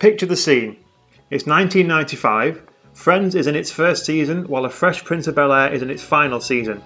Picture the scene. It's 1995, Friends is in its first season while A Fresh Prince of Bel-Air is in its final season.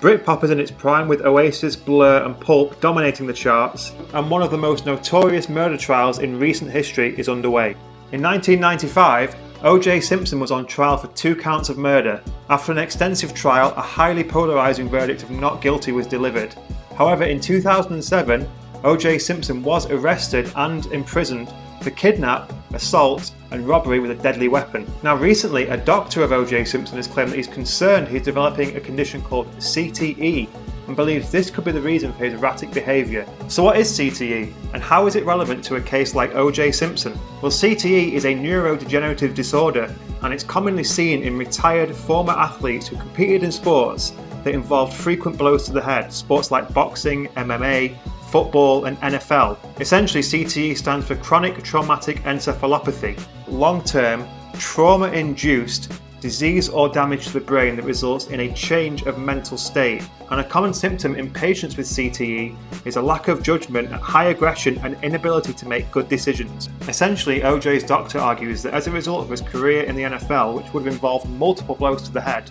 Britpop is in its prime with Oasis, Blur and Pulp dominating the charts, and one of the most notorious murder trials in recent history is underway. In 1995, O.J. Simpson was on trial for 2 counts of murder. After an extensive trial, a highly polarising verdict of not guilty was delivered. However, in 2007, O.J. Simpson was arrested and imprisoned for kidnap, assault and robbery with a deadly weapon. Now recently, a doctor of O.J. Simpson has claimed that he's concerned he's developing a condition called C.T.E. and believes this could be the reason for his erratic behaviour. So what is C.T.E. and how is it relevant to a case like O.J. Simpson? Well, C.T.E. is a neurodegenerative disorder and it's commonly seen in retired former athletes who competed in sports that involved frequent blows to the head, sports like boxing, MMA, football and NFL. Essentially, CTE stands for chronic traumatic encephalopathy, long-term trauma-induced disease or damage to the brain that results in a change of mental state. And a common symptom in patients with CTE is a lack of judgment, high aggression and inability to make good decisions. Essentially, OJ's doctor argues that as a result of his career in the NFL, which would have involved multiple blows to the head,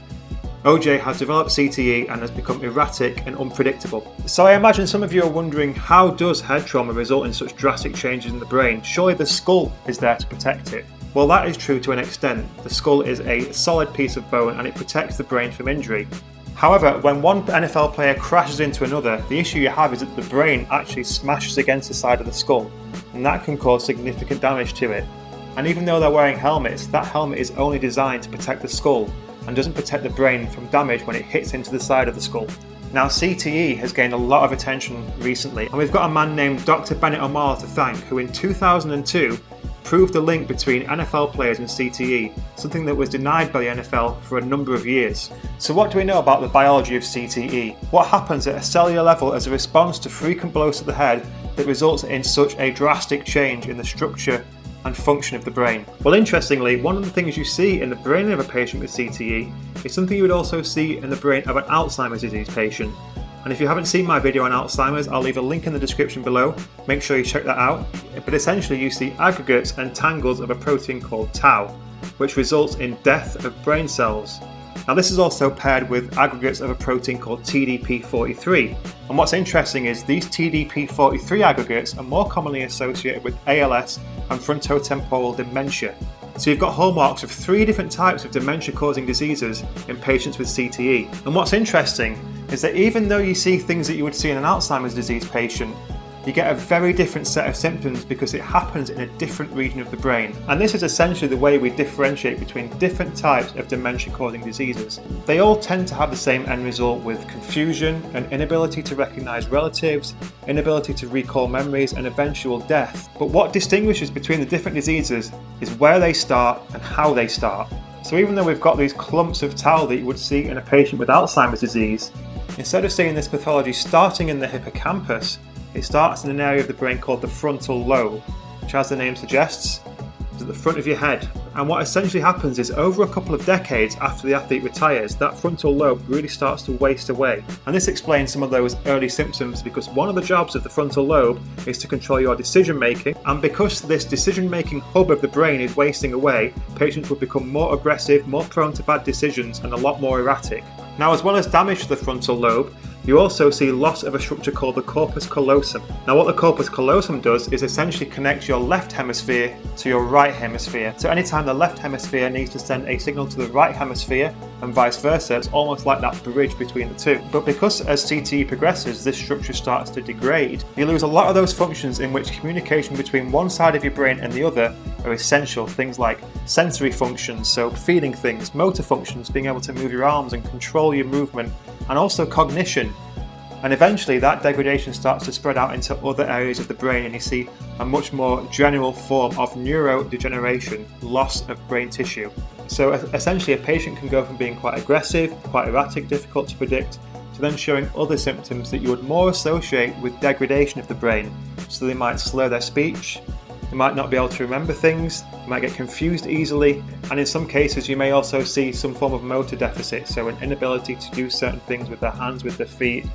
OJ has developed CTE and has become erratic and unpredictable. So I imagine some of you are wondering, how does head trauma result in such drastic changes in the brain? Surely the skull is there to protect it. Well, that is true to an extent. The skull is a solid piece of bone and it protects the brain from injury. However, when one NFL player crashes into another, the issue you have is that the brain actually smashes against the side of the skull, and that can cause significant damage to it. And even though they're wearing helmets, that helmet is only designed to protect the skull and doesn't protect the brain from damage when it hits into the side of the skull. Now, CTE has gained a lot of attention recently, and we've got a man named Dr. Bennett O'Mara to thank, who in 2002 proved the link between NFL players and CTE, something that was denied by the NFL for a number of years. So what do we know about the biology of CTE? What happens at a cellular level as a response to frequent blows to the head that results in such a drastic change in the structure and function of the brain? Well, interestingly, one of the things you see in the brain of a patient with CTE is something you would also see in the brain of an Alzheimer's disease patient. And if you haven't seen my video on Alzheimer's, I'll leave a link in the description below. Make sure you check that out. But essentially you see aggregates and tangles of a protein called tau, which results in death of brain cells. Now this is also paired with aggregates of a protein called TDP43. And what's interesting is these TDP43 aggregates are more commonly associated with ALS and frontotemporal dementia. So you've got hallmarks of 3 different types of dementia-causing diseases in patients with CTE. And what's interesting is that even though you see things that you would see in an Alzheimer's disease patient, you get a very different set of symptoms because it happens in a different region of the brain. And this is essentially the way we differentiate between different types of dementia-causing diseases. They all tend to have the same end result with confusion, an inability to recognise relatives, inability to recall memories and eventual death. But what distinguishes between the different diseases is where they start and how they start. So even though we've got these clumps of tau that you would see in a patient with Alzheimer's disease, instead of seeing this pathology starting in the hippocampus, it starts in an area of the brain called the frontal lobe, which, as the name suggests, is at the front of your head. And what essentially happens is, over a couple of decades after the athlete retires, that frontal lobe really starts to waste away. And this explains some of those early symptoms, because one of the jobs of the frontal lobe is to control your decision making. And because this decision making hub of the brain is wasting away, patients will become more aggressive, more prone to bad decisions, and a lot more erratic. Now, as well as damage to the frontal lobe, you also see loss of a structure called the corpus callosum. Now what the corpus callosum does is essentially connect your left hemisphere to your right hemisphere. So anytime the left hemisphere needs to send a signal to the right hemisphere and vice versa, it's almost like that bridge between the two. But because as CTE progresses, this structure starts to degrade, you lose a lot of those functions in which communication between one side of your brain and the other are essential. Things like sensory functions, so feeling things, motor functions, being able to move your arms and control your movement, and also cognition. And eventually that degradation starts to spread out into other areas of the brain, and you see a much more general form of neurodegeneration, loss of brain tissue. So essentially a patient can go from being quite aggressive, quite erratic, difficult to predict, to then showing other symptoms that you would more associate with degradation of the brain. So they might slur their speech, they might not be able to remember things, they might get confused easily, and in some cases you may also see some form of motor deficit, so an inability to do certain things with their hands, with their feet,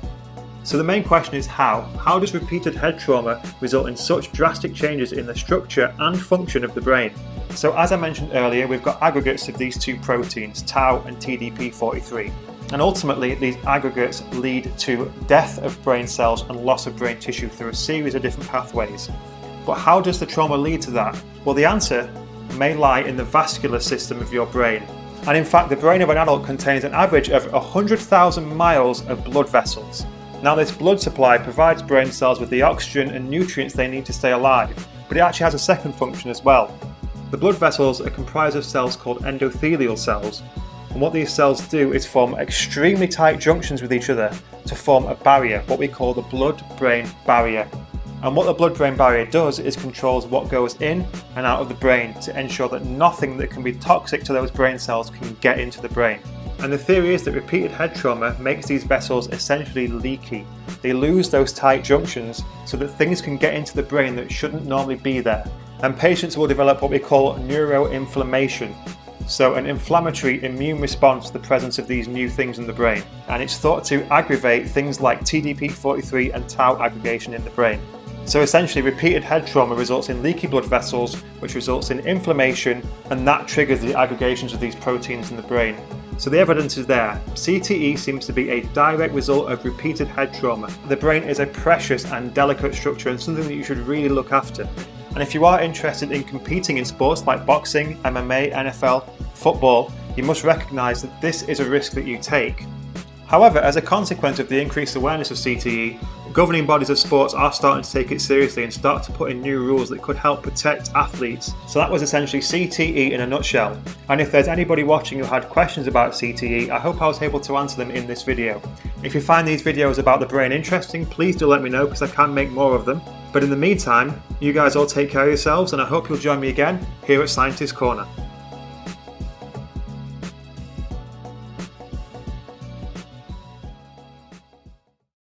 So the main question is how? How does repeated head trauma result in such drastic changes in the structure and function of the brain? So as I mentioned earlier, we've got aggregates of these two proteins, tau and TDP43. And ultimately, these aggregates lead to death of brain cells and loss of brain tissue through a series of different pathways. But how does the trauma lead to that? Well, the answer may lie in the vascular system of your brain. And in fact, the brain of an adult contains an average of 100,000 miles of blood vessels. Now, this blood supply provides brain cells with the oxygen and nutrients they need to stay alive, but it actually has a second function as well. The blood vessels are comprised of cells called endothelial cells, and what these cells do is form extremely tight junctions with each other to form a barrier, what we call the blood-brain barrier. And what the blood-brain barrier does is controls what goes in and out of the brain to ensure that nothing that can be toxic to those brain cells can get into the brain. And the theory is that repeated head trauma makes these vessels essentially leaky. They lose those tight junctions so that things can get into the brain that shouldn't normally be there. And patients will develop what we call neuroinflammation. So an inflammatory immune response to the presence of these new things in the brain. And it's thought to aggravate things like TDP43 and tau aggregation in the brain. So essentially, repeated head trauma results in leaky blood vessels, which results in inflammation, and that triggers the aggregations of these proteins in the brain. So the evidence is there. CTE seems to be a direct result of repeated head trauma. The brain is a precious and delicate structure and something that you should really look after. And if you are interested in competing in sports like boxing, MMA, NFL, football, you must recognise that this is a risk that you take. However, as a consequence of the increased awareness of CTE, governing bodies of sports are starting to take it seriously and start to put in new rules that could help protect athletes. So that was essentially CTE in a nutshell. And if there's anybody watching who had questions about CTE, I hope I was able to answer them in this video. If you find these videos about the brain interesting, please do let me know because I can make more of them. But in the meantime, you guys all take care of yourselves and I hope you'll join me again here at Scientist Corner.